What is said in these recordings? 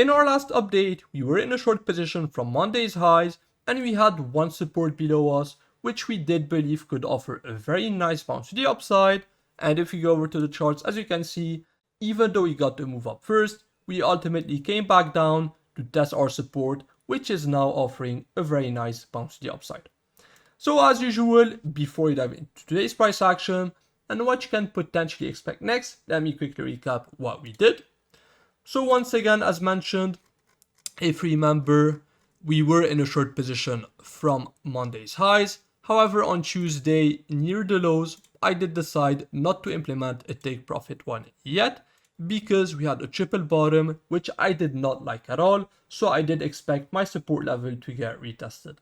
In our last update, we were in a short position from Monday's highs and we had one support below us, which we did believe could offer a very nice bounce to the upside. And if we go over to the charts, as you can see, even though we got to move up first, we ultimately came back down to test our support, which is now offering a very nice bounce to the upside. So as usual, before we dive into today's price action and what you can potentially expect next, let me quickly recap what we did. So once again, as mentioned, if you remember, we were in a short position from Monday's highs. However, on Tuesday, near the lows, I did decide not to implement a take profit one yet because we had a triple bottom, which I did not like at all. So I did expect my support level to get retested.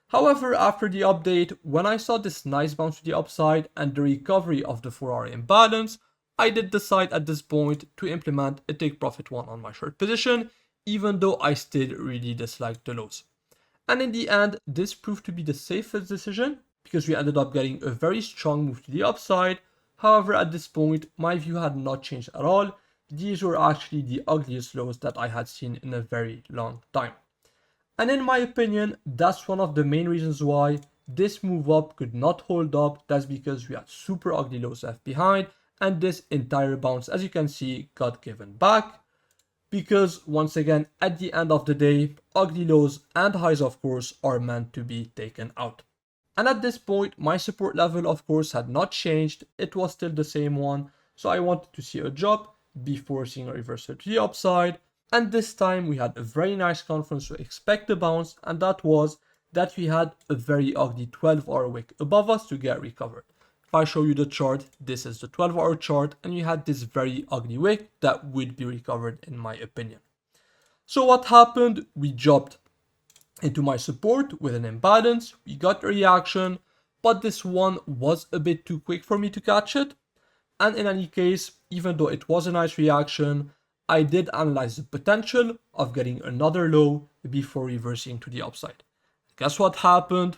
However, after the update, when I saw this nice bounce to the upside and the recovery of the 4-hour imbalance, I did decide at this point to implement a take profit one on my short position, even though I still really disliked the lows. And in the end, this proved to be the safest decision because we ended up getting a very strong move to the upside. However, at this point, my view had not changed at all. These were actually the ugliest lows that I had seen in a very long time. And in my opinion, that's one of the main reasons why this move up could not hold up. That's because we had super ugly lows left behind and this entire bounce, as you can see, got given back. Because once again, at the end of the day, ugly lows and highs, of course, are meant to be taken out. And at this point, my support level, of course, had not changed. It was still the same one. So I wanted to see a drop before seeing a reversal to the upside. And this time we had a very nice confidence to expect the bounce, and that was that we had a very ugly 12-hour wick above us to get recovered. If I show you the chart, this is the 12-hour chart, and you had this very ugly wick that would be recovered in my opinion. So what happened? We dropped into my support with an imbalance, we got a reaction, but this one was a bit too quick for me to catch it. And in any case, even though it was a nice reaction, I did analyze the potential of getting another low before reversing to the upside. Guess what happened?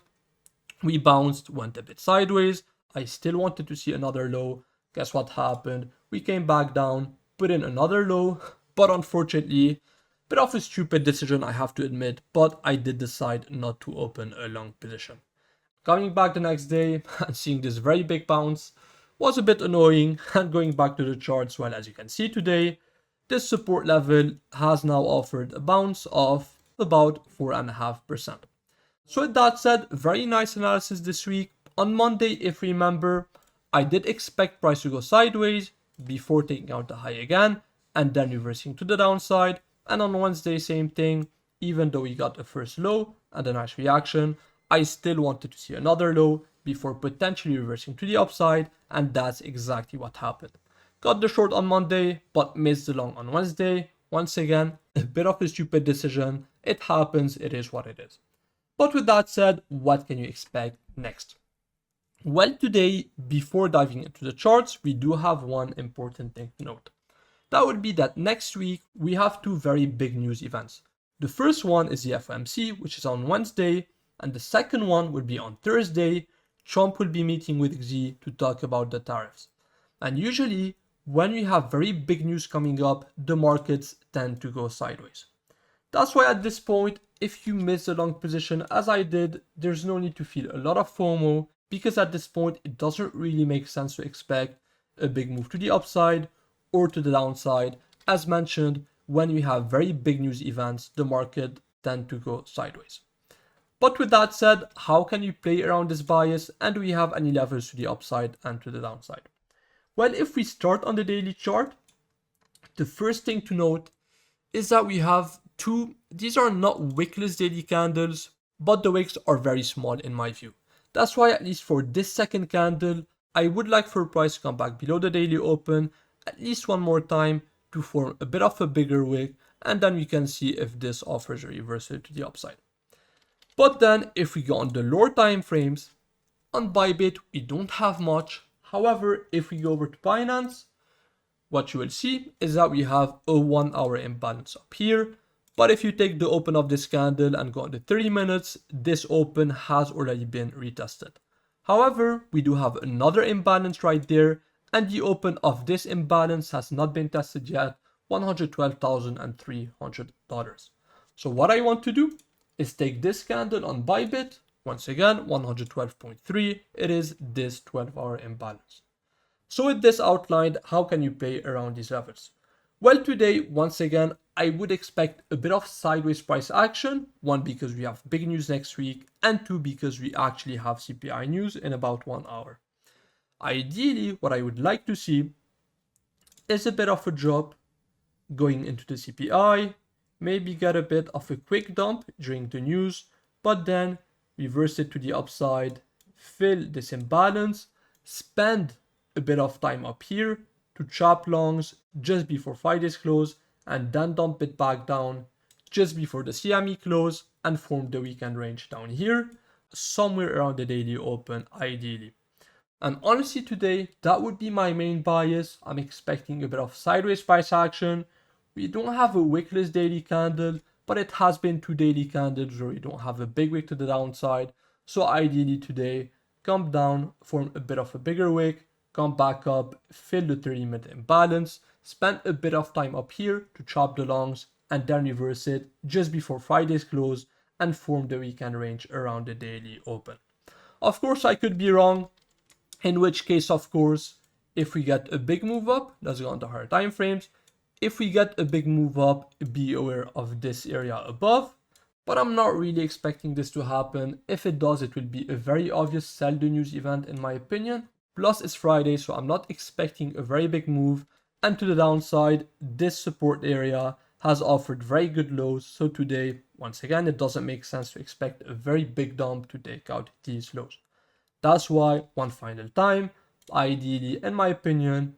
We bounced, went a bit sideways. I still wanted to see another low. Guess what happened? We came back down, put in another low, but unfortunately, bit of a stupid decision, I have to admit, but I did decide not to open a long position. Coming back the next day and seeing this very big bounce was a bit annoying, and going back to the charts, well, as you can see today, this support level has now offered a bounce of about 4.5%. So with that said, very nice analysis this week. On Monday, if you remember, I did expect price to go sideways before taking out the high again and then reversing to the downside. And on Wednesday, same thing. Even though we got a first low and a nice reaction, I still wanted to see another low before potentially reversing to the upside, and that's exactly what happened. Got the short on Monday, but missed the long on Wednesday. Once again, a bit of a stupid decision. It happens, it is what it is. But with that said, what can you expect next? Well, today, before diving into the charts, we do have one important thing to note. That would be that next week, we have two very big news events. The first one is the FOMC, which is on Wednesday, and the second one will be on Thursday. Trump will be meeting with Xi to talk about the tariffs. And usually, when we have very big news coming up, the markets tend to go sideways. That's why at this point, if you miss a long position as I did, there's no need to feel a lot of FOMO, because at this point, it doesn't really make sense to expect a big move to the upside or to the downside. As mentioned, when we have very big news events, the market tend to go sideways. But with that said, how can you play around this bias, and do we have any levels to the upside and to the downside? Well, if we start on the daily chart, the first thing to note is that we have these are not wickless daily candles, but the wicks are very small in my view. That's why at least for this second candle, I would like for price to come back below the daily open at least one more time to form a bit of a bigger wick, and then we can see if this offers a reversal to the upside. But then if we go on the lower time frames, on Bybit we don't have much. However, if we go over to Binance, what you will see is that we have a 1-hour imbalance up here. But if you take the open of this candle and go on the 30 minutes, this open has already been retested. However, we do have another imbalance right there, and the open of this imbalance has not been tested yet, $112,300. So what I want to do is take this candle on Bybit, once again 112.3, it is this 12-hour imbalance. So with this outlined, how can you play around these levels? Well, today, once again, I would expect a bit of sideways price action. One, because we have big news next week, and two, because we actually have CPI news in about 1 hour. Ideally, what I would like to see is a bit of a drop going into the CPI, maybe get a bit of a quick dump during the news, but then reverse it to the upside, fill this imbalance, spend a bit of time up here to chop longs just before Friday's close, and then dump it back down just before the CME close and form the weekend range down here, somewhere around the daily open ideally. And honestly today, that would be my main bias. I'm expecting a bit of sideways price action. We don't have a wickless daily candle, but it has been 2 daily candles where we don't have a big wick to the downside. So ideally today, come down, form a bit of a bigger wick, come back up, fill the 30-minute imbalance, spend a bit of time up here to chop the longs, and then reverse it just before Friday's close and form the weekend range around the daily open. Of course, I could be wrong, in which case, of course, if we get a big move up, let's go on to higher time frames. If we get a big move up, be aware of this area above, but I'm not really expecting this to happen. If it does, it will be a very obvious sell the news event in my opinion. Plus it's Friday, so I'm not expecting a very big move. And to the downside, this support area has offered very good lows. So today, once again, it doesn't make sense to expect a very big dump to take out these lows. That's why, one final time, ideally, in my opinion,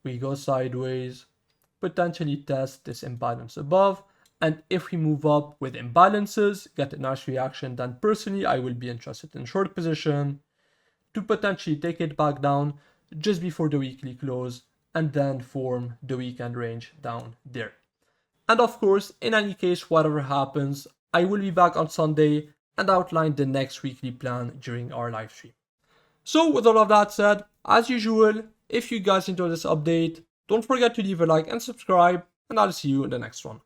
we go sideways, potentially test this imbalance above, and if we move up with imbalances, get a nice reaction, then personally I will be interested in short position to potentially take it back down just before the weekly close and then form the weekend range down there. And of course, in any case, whatever happens, I will be back on Sunday and outline the next weekly plan during our live stream. So with all of that said, as usual, if you guys enjoyed this update, don't forget to leave a like and subscribe, and I'll see you in the next one.